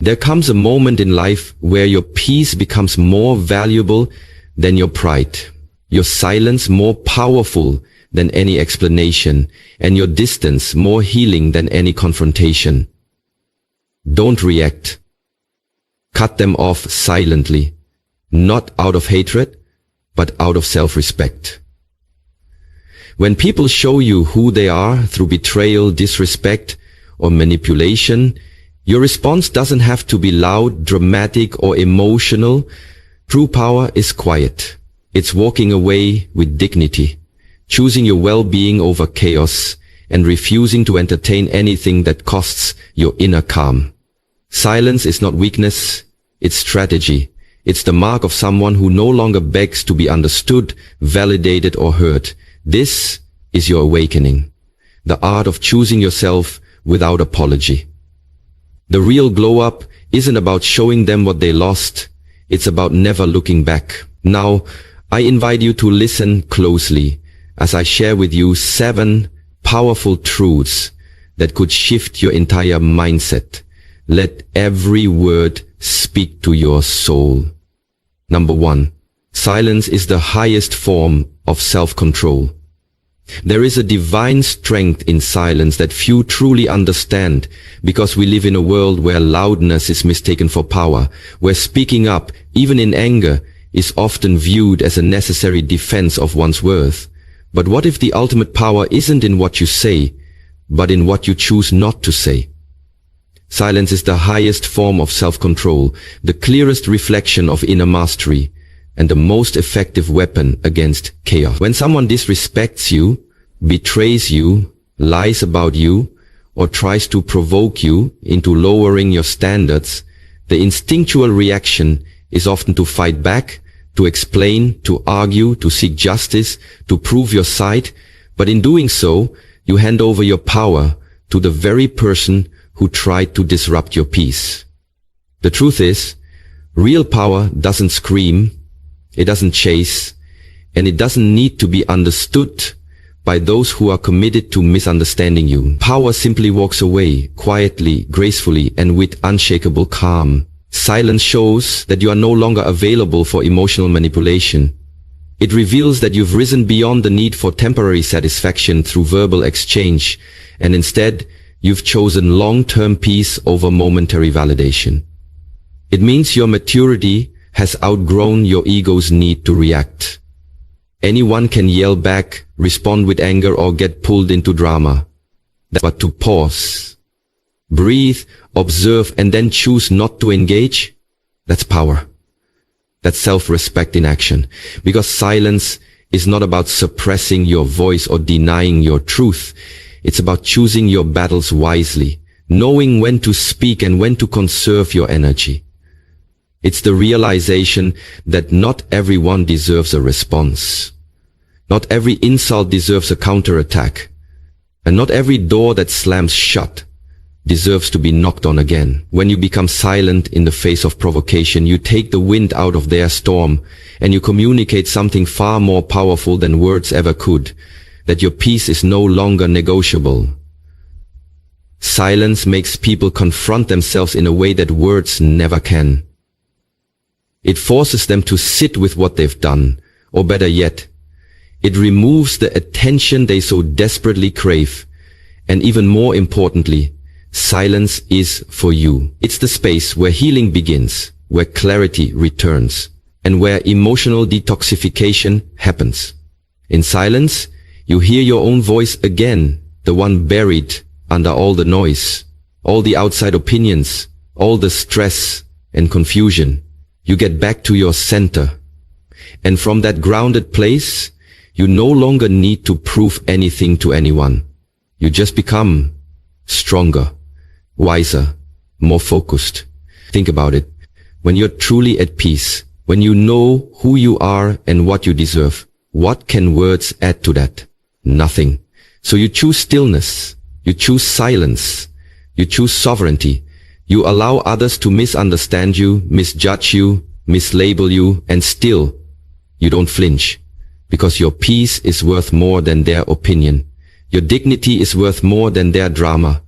There comes a moment in life where your peace becomes more valuable than your pride, your silence more powerful than any explanation, and your distance more healing than any confrontation. Don't react. Cut them off silently, not out of hatred, but out of self-respect. When people show you who they are through betrayal, disrespect, or manipulation, your response doesn't have to be loud, dramatic, or emotional. True power is quiet. It's walking away with dignity, choosing your well-being over chaos, and refusing to entertain anything that costs your inner calm. Silence is not weakness, it's strategy. It's the mark of someone who no longer begs to be understood, validated, or heard. This is your awakening, the art of choosing yourself without apology. The real glow-up isn't about showing them what they lost, it's about never looking back. Now, I invite you to listen closely as I share with you 7 powerful truths that could shift your entire mindset. Let every word speak to your soul. Number 1. Silence is the highest form of self-control. There is a divine strength in silence that few truly understand, because we live in a world where loudness is mistaken for power, where speaking up, even in anger, is often viewed as a necessary defense of one's worth. But what if the ultimate power isn't in what you say, but in what you choose not to say? Silence is the highest form of self-control, the clearest reflection of inner mastery, and the most effective weapon against chaos. When someone disrespects you, betrays you, lies about you, or tries to provoke you into lowering your standards, the instinctual reaction is often to fight back, to explain, to argue, to seek justice, to prove your side. But in doing so, you hand over your power to the very person who tried to disrupt your peace. The truth is, real power doesn't scream, it doesn't chase, and it doesn't need to be understood by those who are committed to misunderstanding you. Power simply walks away, quietly, gracefully, and with unshakable calm. Silence shows that you are no longer available for emotional manipulation. It reveals that you've risen beyond the need for temporary satisfaction through verbal exchange, and instead, you've chosen long-term peace over momentary validation. It means your maturity has outgrown your ego's need to react. Anyone can yell back, respond with anger, or get pulled into drama. But to pause, breathe, observe, and then choose not to engage, that's power. That's self-respect in action. Because silence is not about suppressing your voice or denying your truth. It's about choosing your battles wisely, knowing when to speak and when to conserve your energy. It's the realization that not everyone deserves a response. Not every insult deserves a counterattack. And not every door that slams shut deserves to be knocked on again. When you become silent in the face of provocation, you take the wind out of their storm, and you communicate something far more powerful than words ever could, that your peace is no longer negotiable. Silence makes people confront themselves in a way that words never can. It forces them to sit with what they've done, or better yet, it removes the attention they so desperately crave. And even more importantly, silence is for you. It's the space where healing begins, where clarity returns, and where emotional detoxification happens. In silence, you hear your own voice again, the one buried under all the noise, all the outside opinions, all the stress and confusion. You get back to your center. And from that grounded place, you no longer need to prove anything to anyone. You just become stronger, wiser, more focused. Think about it. When you're truly at peace, when you know who you are and what you deserve, what can words add to that? Nothing. So you choose stillness. You choose silence. You choose sovereignty. You allow others to misunderstand you, misjudge you, mislabel you, and still, you don't flinch. Because your peace is worth more than their opinion. Your dignity is worth more than their drama.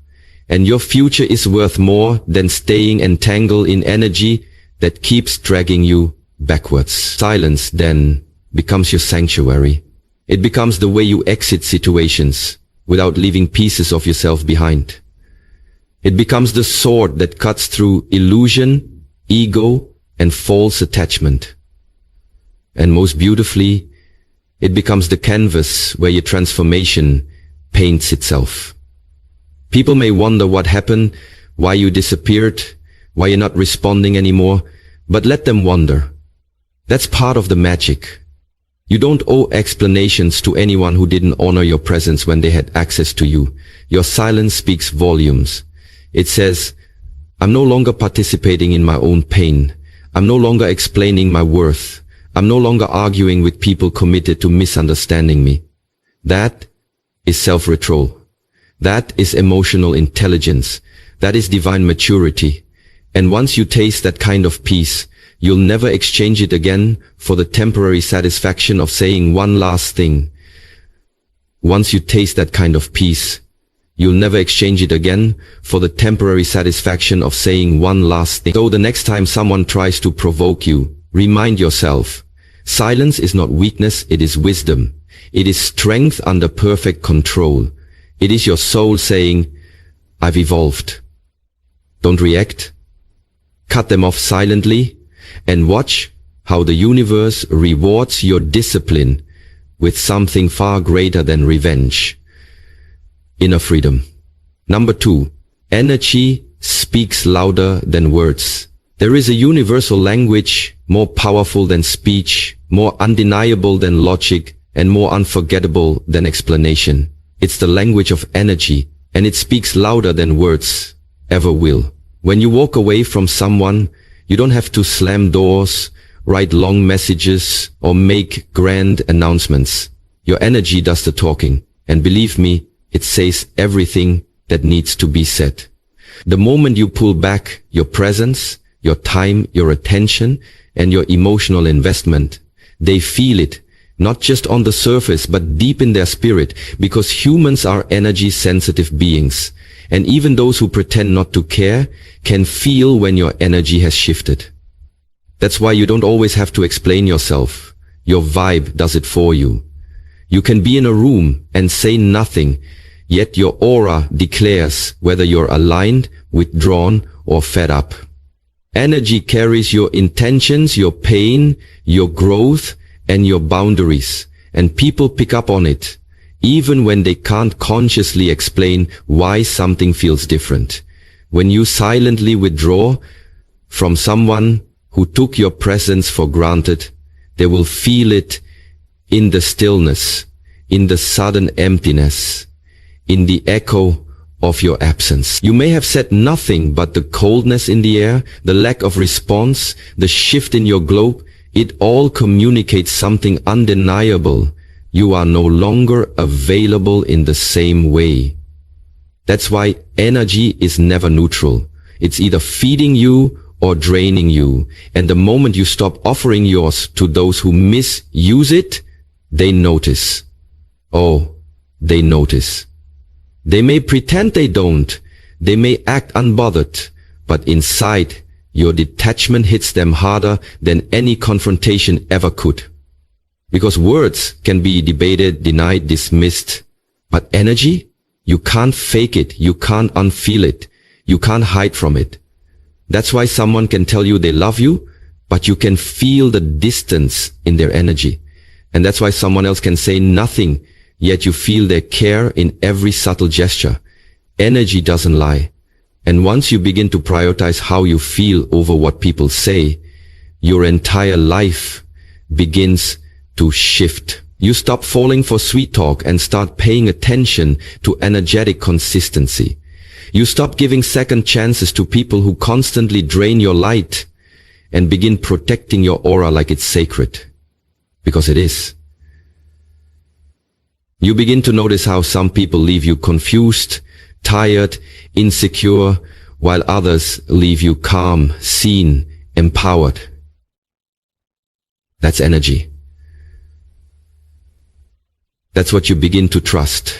and your future is worth more than staying entangled in energy that keeps dragging you backwards. Silence then becomes your sanctuary. It becomes the way you exit situations without leaving pieces of yourself behind. It becomes the sword that cuts through illusion, ego, and false attachment. And most beautifully, it becomes the canvas where your transformation paints itself. People may wonder what happened, why you disappeared, why you're not responding anymore, but let them wonder. That's part of the magic. You don't owe explanations to anyone who didn't honor your presence when they had access to you. Your silence speaks volumes. It says, I'm no longer participating in my own pain. I'm no longer explaining my worth. I'm no longer arguing with people committed to misunderstanding me. That is self-control. That is emotional intelligence. That is divine maturity. And once you taste that kind of peace, you'll never exchange it again for the temporary satisfaction of saying one last thing. Once you taste that kind of peace, you'll never exchange it again for the temporary satisfaction of saying one last thing. So the next time someone tries to provoke you, remind yourself, silence is not weakness, it is wisdom. It is strength under perfect control. It is your soul saying, I've evolved. Don't react. Cut them off silently and watch how the universe rewards your discipline with something far greater than revenge. Inner freedom. Number 2, energy speaks louder than words. There is a universal language more powerful than speech, more undeniable than logic, and more unforgettable than explanation. It's the language of energy, and it speaks louder than words ever will. When you walk away from someone, you don't have to slam doors, write long messages, or make grand announcements. Your energy does the talking, and believe me, it says everything that needs to be said. The moment you pull back your presence, your time, your attention, and your emotional investment, they feel it, not just on the surface, but deep in their spirit, because humans are energy-sensitive beings. And even those who pretend not to care can feel when your energy has shifted. That's why you don't always have to explain yourself. Your vibe does it for you. You can be in a room and say nothing, yet your aura declares whether you're aligned, withdrawn, or fed up. Energy carries your intentions, your pain, your growth, and your boundaries, and people pick up on it, even when they can't consciously explain why something feels different. When you silently withdraw from someone who took your presence for granted, they will feel it in the stillness, in the sudden emptiness, in the echo of your absence. You may have said nothing, but the coldness in the air, the lack of response, the shift in your globe, it all communicates something undeniable. You are no longer available in the same way. That's why energy is never neutral. It's either feeding you or draining you. And the moment you stop offering yours to those who misuse it, they notice. Oh, they notice. They may pretend they don't. They may act unbothered. But inside, your detachment hits them harder than any confrontation ever could. Because words can be debated, denied, dismissed. But energy? You can't fake it. You can't unfeel it. You can't hide from it. That's why someone can tell you they love you, but you can feel the distance in their energy. And that's why someone else can say nothing, yet you feel their care in every subtle gesture. Energy doesn't lie. And once you begin to prioritize how you feel over what people say, your entire life begins to shift. You stop falling for sweet talk and start paying attention to energetic consistency. You stop giving second chances to people who constantly drain your light and begin protecting your aura like it's sacred. Because it is. You begin to notice how some people leave you confused, tired, insecure, while others leave you calm, seen, empowered. That's energy. That's what you begin to trust.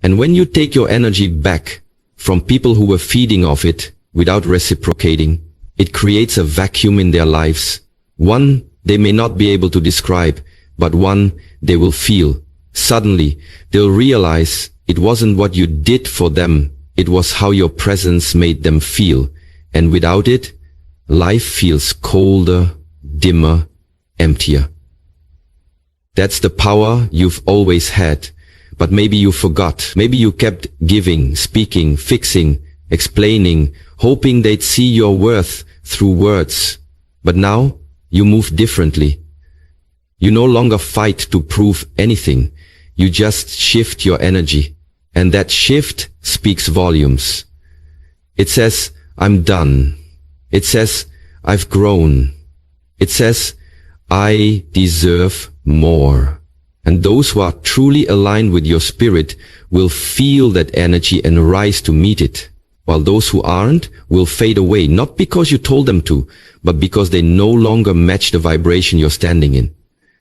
And when you take your energy back, from people who were feeding off it without reciprocating. It creates a vacuum in their lives, one they may not be able to describe, but one they will feel. Suddenly, they'll realize it wasn't what you did for them, it was how your presence made them feel. And without it, life feels colder, dimmer, emptier. That's the power you've always had, but maybe you forgot. Maybe you kept giving, speaking, fixing, explaining, hoping they'd see your worth through words. But now, you move differently. You no longer fight to prove anything. You just shift your energy. And that shift speaks volumes. It says, I'm done. It says, I've grown. It says, I deserve more. And those who are truly aligned with your spirit will feel that energy and rise to meet it, while those who aren't will fade away, not because you told them to, but because they no longer match the vibration you're standing in.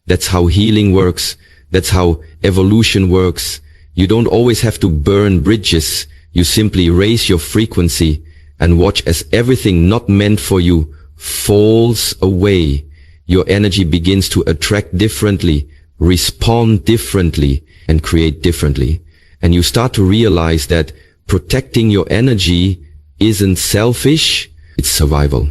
That's how healing works. That's how evolution works. You don't always have to burn bridges. You simply raise your frequency and watch as everything not meant for you falls away. Your energy begins to attract differently, respond differently, and create differently. And you start to realize that protecting your energy isn't selfish, it's survival.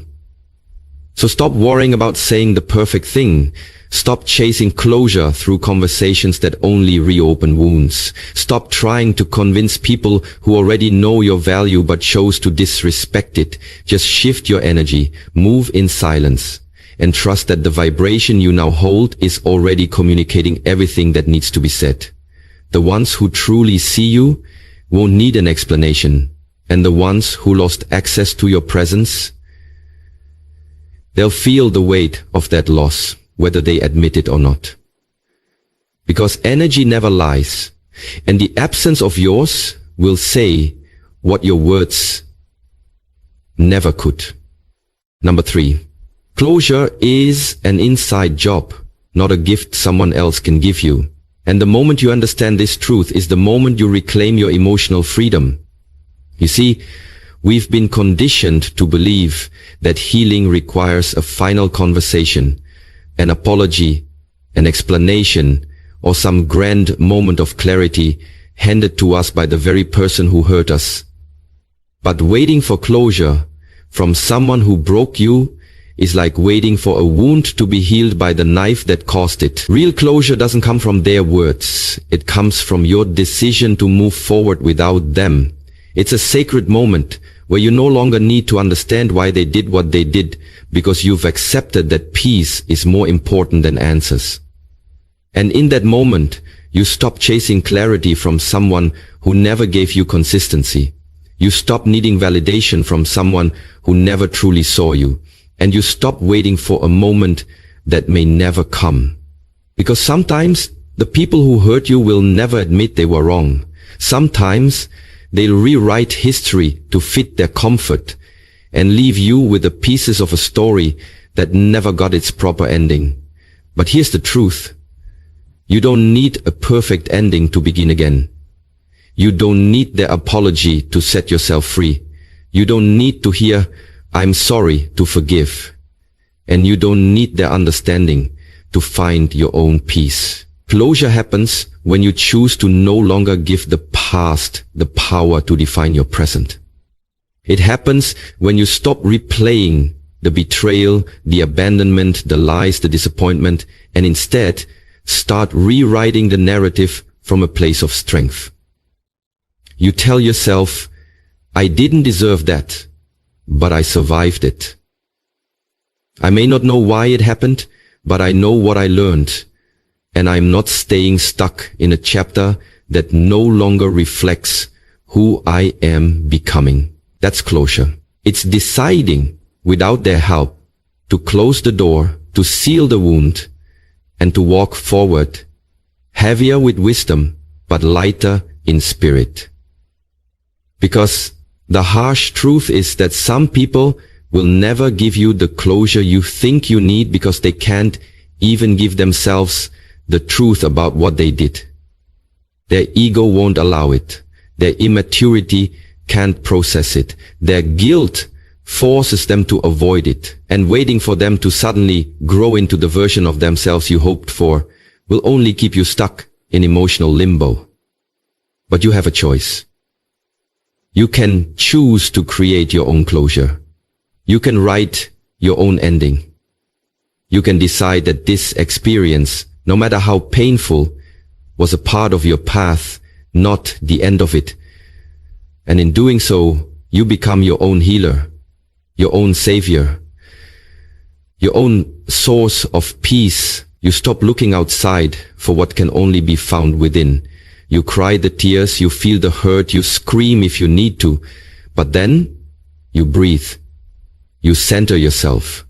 So stop worrying about saying the perfect thing. Stop chasing closure through conversations that only reopen wounds. Stop trying to convince people who already know your value but chose to disrespect it. Just shift your energy, move in silence, and trust that the vibration you now hold is already communicating everything that needs to be said. The ones who truly see you won't need an explanation, and the ones who lost access to your presence, they'll feel the weight of that loss, whether they admit it or not. Because energy never lies, and the absence of yours will say what your words never could. Number 3. Closure is an inside job, not a gift someone else can give you. And the moment you understand this truth is the moment you reclaim your emotional freedom. You see, we've been conditioned to believe that healing requires a final conversation, an apology, an explanation, or some grand moment of clarity handed to us by the very person who hurt us. But waiting for closure from someone who broke you is like waiting for a wound to be healed by the knife that caused it. Real closure doesn't come from their words. It comes from your decision to move forward without them. It's a sacred moment where you no longer need to understand why they did what they did, because you've accepted that peace is more important than answers. And in that moment, you stop chasing clarity from someone who never gave you consistency. You stop needing validation from someone who never truly saw you. And you stop waiting for a moment that may never come. Because sometimes the people who hurt you will never admit they were wrong. Sometimes they'll rewrite history to fit their comfort and leave you with the pieces of a story that never got its proper ending. But here's the truth. You don't need a perfect ending to begin again. You don't need their apology to set yourself free. You don't need to hear, I'm sorry, to forgive. And you don't need their understanding to find your own peace. Closure happens when you choose to no longer give the past the power to define your present. It happens when you stop replaying the betrayal, the abandonment, the lies, the disappointment, and instead start rewriting the narrative from a place of strength. You tell yourself, I didn't deserve that, but I survived it. I may not know why it happened, but I know what I learned, and I'm not staying stuck in a chapter that no longer reflects who I am becoming. That's closure. It's deciding, without their help, to close the door, to seal the wound, and to walk forward, heavier with wisdom, but lighter in spirit. Because the harsh truth is that some people will never give you the closure you think you need because they can't even give themselves the truth about what they did. Their ego won't allow it. Their immaturity can't process it. Their guilt forces them to avoid it, and waiting for them to suddenly grow into the version of themselves you hoped for will only keep you stuck in emotional limbo. But you have a choice. You can choose to create your own closure. You can write your own ending. You can decide that this experience, no matter how painful, was a part of your path, not the end of it. And in doing so, you become your own healer, your own savior, your own source of peace. You stop looking outside for what can only be found within. You cry the tears, you feel the hurt, you scream if you need to, but then you breathe. You center yourself.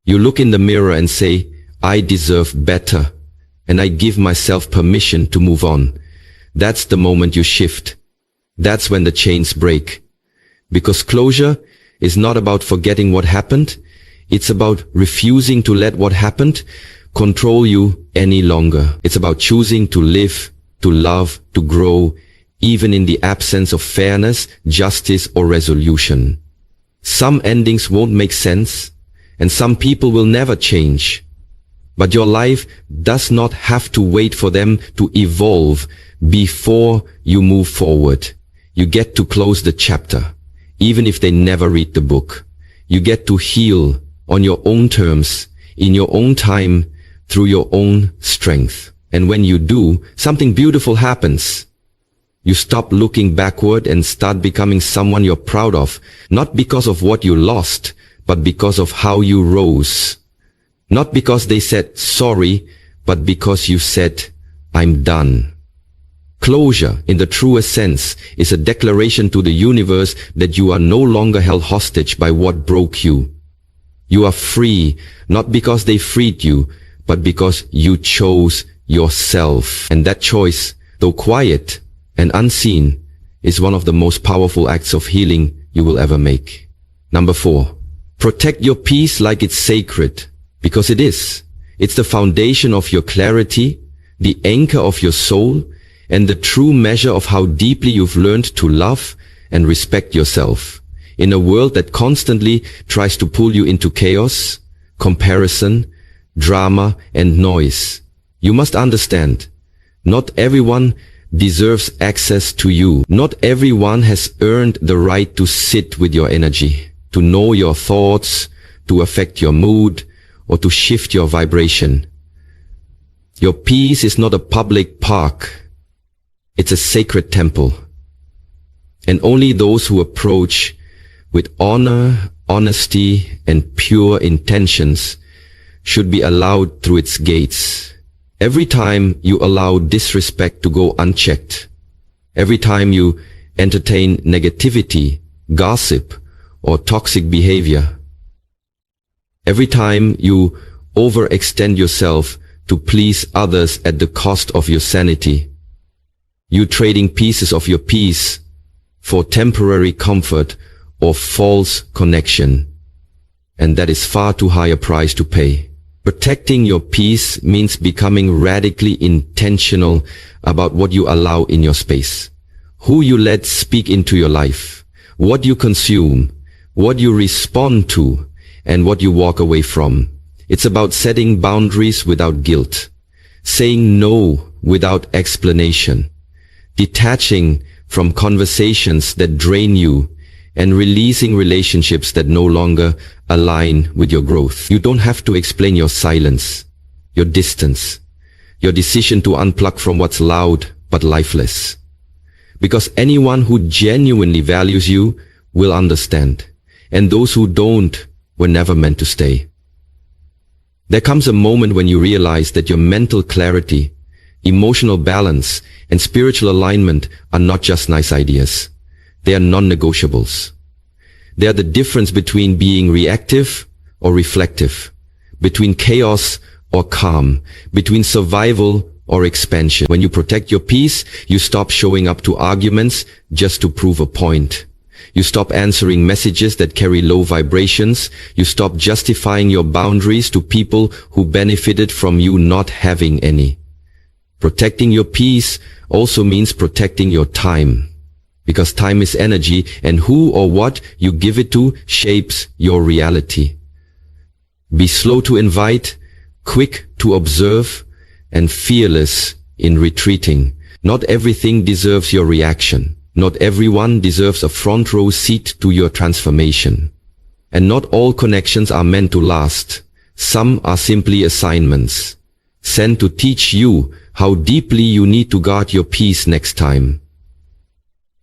You look in the mirror and say, I deserve better, and I give myself permission to move on. That's the moment you shift. That's when the chains break. Because closure is not about forgetting what happened. It's about refusing to let what happened control you any longer. It's about choosing to live, to love, to grow, even in the absence of fairness, justice, or resolution. Some endings won't make sense, and some people will never change. But your life does not have to wait for them to evolve before you move forward. You get to close the chapter, even if they never read the book. You get to heal on your own terms, in your own time, through your own strength. And when you do, something beautiful happens. You stop looking backward and start becoming someone you're proud of, not because of what you lost, but because of how you rose. Not because they said sorry, but because you said, I'm done. Closure, in the truest sense, is a declaration to the universe that you are no longer held hostage by what broke you. You are free, not because they freed you, but because you chose yourself. And that choice, though quiet and unseen, is one of the most powerful acts of healing you will ever make. Number 4, protect your peace like it's sacred, because it is. It's the foundation of your clarity, the anchor of your soul, and the true measure of how deeply you've learned to love and respect yourself. In a world that constantly tries to pull you into chaos, comparison, drama, and noise, you must understand, not everyone deserves access to you. Not everyone has earned the right to sit with your energy, to know your thoughts, to affect your mood, or to shift your vibration. Your peace is not a public park. It's a sacred temple. And only those who approach with honor, honesty, and pure intentions should be allowed through its gates. Every time you allow disrespect to go unchecked, every time you entertain negativity, gossip, or toxic behavior, every time you overextend yourself to please others at the cost of your sanity, you trading pieces of your peace for temporary comfort or false connection. And that is far too high a price to pay. Protecting your peace means becoming radically intentional about what you allow in your space, who you let speak into your life, what you consume, what you respond to, and what you walk away from. It's about setting boundaries without guilt, saying no without explanation, detaching from conversations that drain you, and releasing relationships that no longer align with your growth. You don't have to explain your silence, your distance, your decision to unplug from what's loud but lifeless. Because anyone who genuinely values you will understand, and those who don't were never meant to stay. There comes a moment when you realize that your mental clarity, emotional balance, and spiritual alignment are not just nice ideas. They are non-negotiables. They are the difference between being reactive or reflective, between chaos or calm, between survival or expansion. When you protect your peace, you stop showing up to arguments just to prove a point. You stop answering messages that carry low vibrations. You stop justifying your boundaries to people who benefited from you not having any. Protecting your peace also means protecting your time. Because time is energy, and who or what you give it to shapes your reality. Be slow to invite, quick to observe, and fearless in retreating. Not everything deserves your reaction. Not everyone deserves a front row seat to your transformation. And not all connections are meant to last. Some are simply assignments, sent to teach you how deeply you need to guard your peace next time.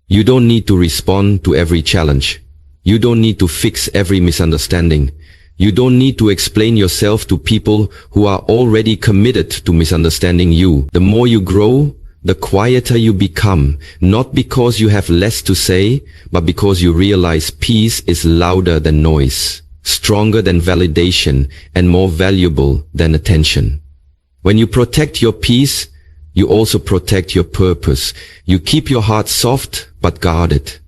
You don't need to respond to every challenge. You don't need to fix every misunderstanding. You don't need to explain yourself to people who are already committed to misunderstanding you. The more you grow, the quieter you become, not because you have less to say, but because you realize peace is louder than noise, stronger than validation, and more valuable than attention. When you protect your peace, you also protect your purpose. You keep your heart soft but guarded.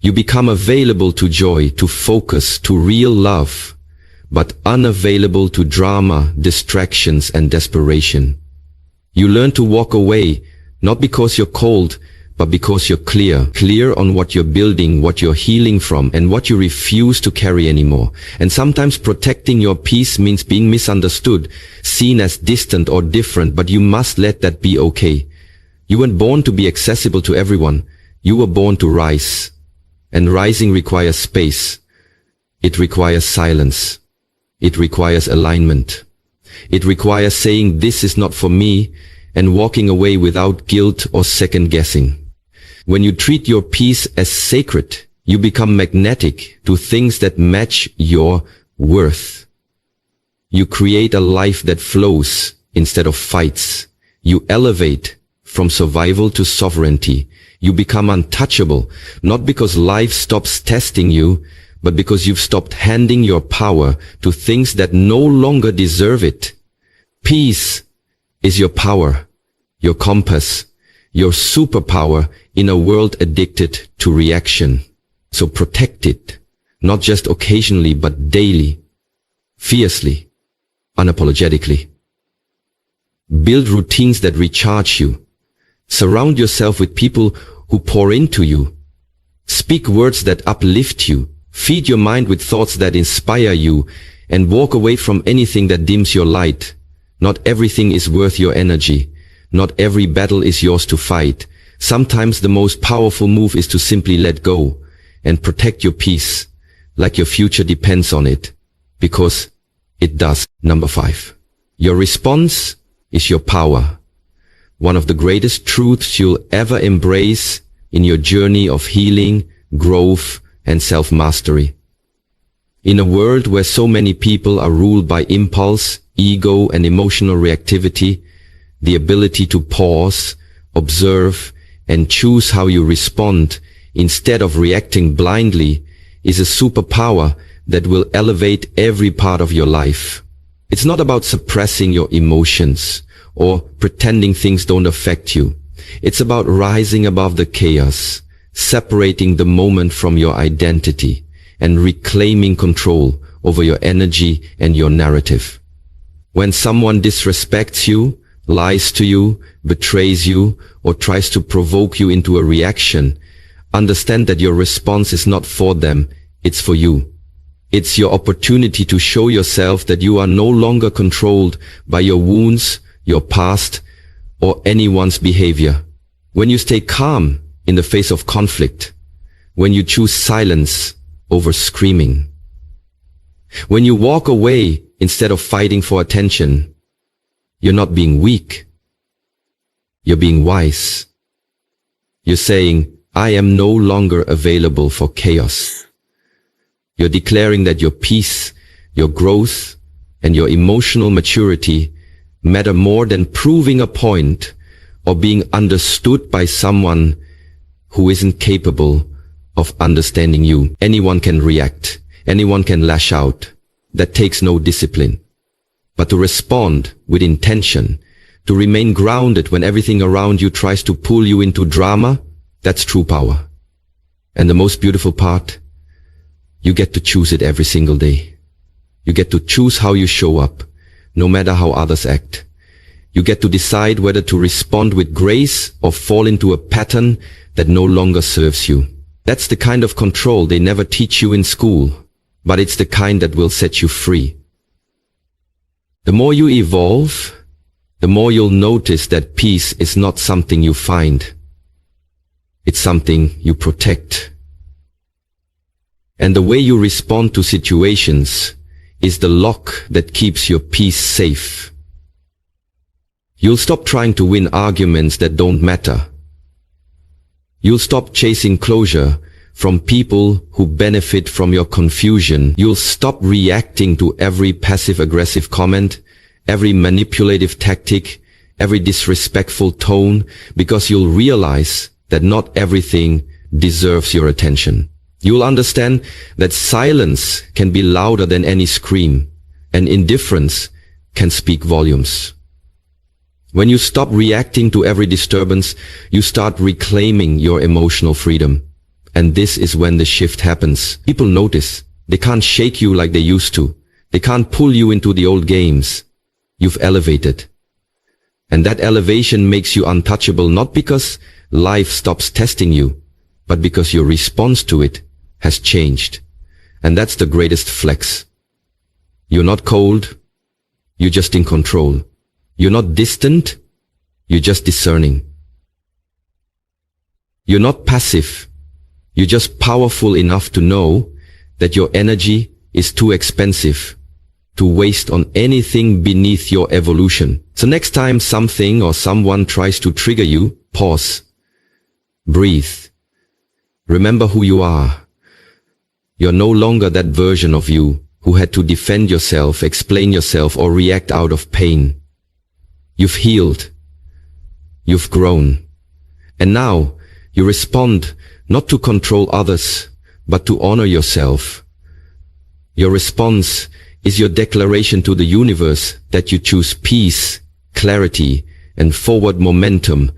You become available to joy, to focus, to real love, but unavailable to drama, distractions, and desperation. You learn to walk away, not because you're cold, but because you're clear on what you're building, what you're healing from, and what you refuse to carry anymore. And sometimes protecting your peace means being misunderstood, seen as distant or different, but you must let that be okay. You weren't born to be accessible to everyone. You were born to rise. And rising requires space. It requires silence. It requires alignment. It requires saying, "This is not for me," and walking away without guilt or second guessing. When you treat your peace as sacred, you become magnetic to things that match your worth. You create a life that flows instead of fights. You elevate from survival to sovereignty. You become untouchable, not because life stops testing you, but because you've stopped handing your power to things that no longer deserve it. Peace is your power, your compass, your superpower in a world addicted to reaction. So protect it, not just occasionally, but daily, fiercely, unapologetically. Build routines that recharge you. Surround yourself with people who pour into you. Speak words that uplift you. Feed your mind with thoughts that inspire you, and walk away from anything that dims your light. Not everything is worth your energy. Not every battle is yours to fight. Sometimes the most powerful move is to simply let go and protect your peace, like your future depends on it, because it does. Number 5. Your response is your power. One of the greatest truths you'll ever embrace in your journey of healing, growth, and self-mastery. In a world where so many people are ruled by impulse, ego, and emotional reactivity, the ability to pause, observe, and choose how you respond instead of reacting blindly is a superpower that will elevate every part of your life. It's not about suppressing your emotions or pretending things don't affect you. It's about rising above the chaos, separating the moment from your identity, and reclaiming control over your energy and your narrative. When someone disrespects you, lies to you, betrays you, or tries to provoke you into a reaction, understand that your response is not for them, it's for you. It's your opportunity to show yourself that you are no longer controlled by your wounds, your past, or anyone's behavior. When you stay calm in the face of conflict, when you choose silence over screaming, when you walk away instead of fighting for attention, you're not being weak. You're being wise. You're saying, "I am no longer available for chaos." You're declaring that your peace, your growth, and your emotional maturity matter more than proving a point or being understood by someone who isn't capable of understanding you. Anyone can react. Anyone can lash out. That takes no discipline. But to respond with intention, to remain grounded when everything around you tries to pull you into drama, that's true power. And the most beautiful part, you get to choose it every single day. You get to choose how you show up, no matter how others act. You get to decide whether to respond with grace or fall into a pattern that no longer serves you. That's the kind of control they never teach you in school, but it's the kind that will set you free. The more you evolve, the more you'll notice that peace is not something you find. It's something you protect. And the way you respond to situations is the lock that keeps your peace safe. You'll stop trying to win arguments that don't matter. You'll stop chasing closure from people who benefit from your confusion. You'll stop reacting to every passive-aggressive comment, every manipulative tactic, every disrespectful tone, because you'll realize that not everything deserves your attention. You'll understand that silence can be louder than any scream, and indifference can speak volumes. When you stop reacting to every disturbance, you start reclaiming your emotional freedom. And this is when the shift happens. People notice. They can't shake you like they used to. They can't pull you into the old games. You've elevated. And that elevation makes you untouchable, not because life stops testing you, but because your response to it has changed. And that's the greatest flex. You're not cold. You're just in control. You're not distant. You're just discerning. You're not passive. You're just powerful enough to know that your energy is too expensive to waste on anything beneath your evolution. So next time something or someone tries to trigger you, pause. Breathe. Remember who you are. You're no longer that version of you who had to defend yourself, explain yourself, or react out of pain. You've healed. You've grown. And now you respond not to control others, but to honor yourself. Your response is your declaration to the universe that you choose peace, clarity, and forward momentum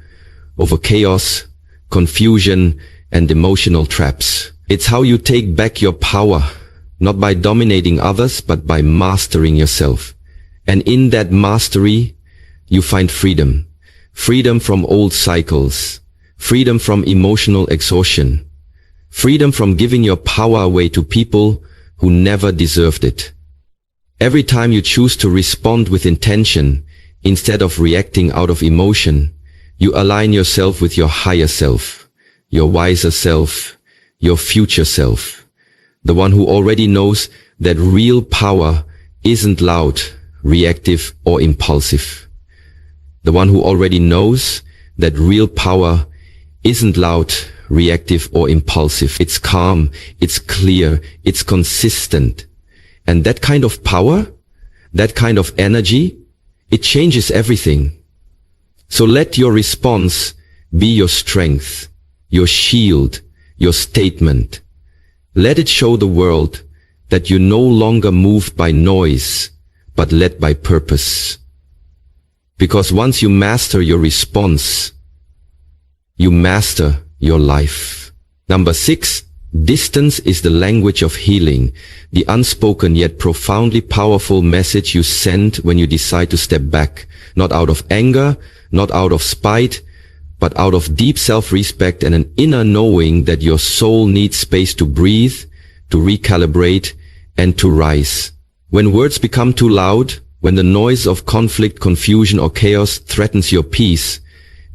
over chaos, confusion, and emotional traps. It's how you take back your power, not by dominating others, but by mastering yourself. And in that mastery, you find freedom. Freedom from old cycles. Freedom from emotional exhaustion. Freedom from giving your power away to people who never deserved it. Every time you choose to respond with intention, instead of reacting out of emotion, you align yourself with your higher self, your wiser self, your future self. The one who already knows that real power isn't loud, reactive, or impulsive. The one who already knows that real power isn't loud, reactive, or impulsive. It's calm, it's clear, it's consistent. And that kind of power, that kind of energy, it changes everything. So let your response be your strength, your shield, your statement. Let it show the world that you're no longer moved by noise, but led by purpose. Because once you master your response, you master your life. Number 6, distance is the language of healing, the unspoken yet profoundly powerful message you send when you decide to step back, not out of anger, not out of spite, but out of deep self-respect and an inner knowing that your soul needs space to breathe, to recalibrate, and to rise. When words become too loud, when the noise of conflict, confusion, or chaos threatens your peace,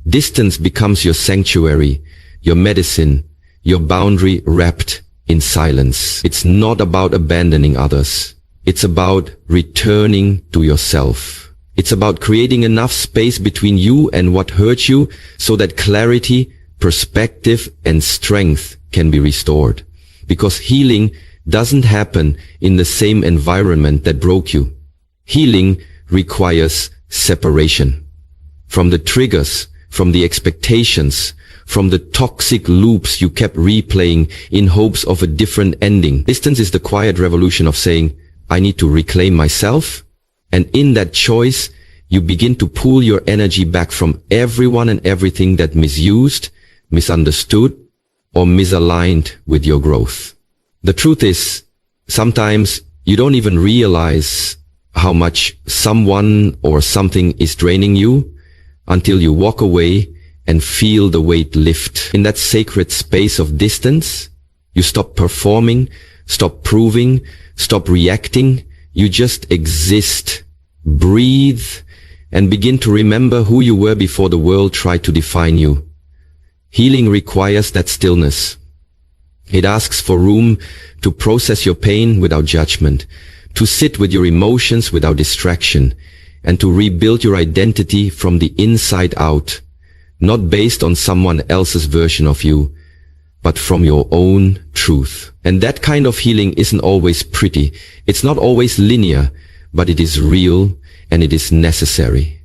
distance becomes your sanctuary, your medicine, your boundary wrapped in silence. It's not about abandoning others. It's about returning to yourself. It's about creating enough space between you and what hurt you so that clarity, perspective, and strength can be restored. Because healing doesn't happen in the same environment that broke you. Healing requires separation from the triggers, from the expectations, from the toxic loops you kept replaying in hopes of a different ending. Distance is the quiet revolution of saying, I need to reclaim myself. And in that choice, you begin to pull your energy back from everyone and everything that misused, misunderstood, or misaligned with your growth. The truth is, sometimes you don't even realize how much someone or something is draining you until you walk away and feel the weight lift. In that sacred space of distance, you stop performing, stop proving, stop reacting. You just exist, breathe, and begin to remember who you were before the world tried to define you. Healing requires that stillness. It asks for room to process your pain without judgment, to sit with your emotions without distraction, and to rebuild your identity from the inside out, not based on someone else's version of you, but from your own truth. And that kind of healing isn't always pretty. It's not always linear, but it is real and it is necessary.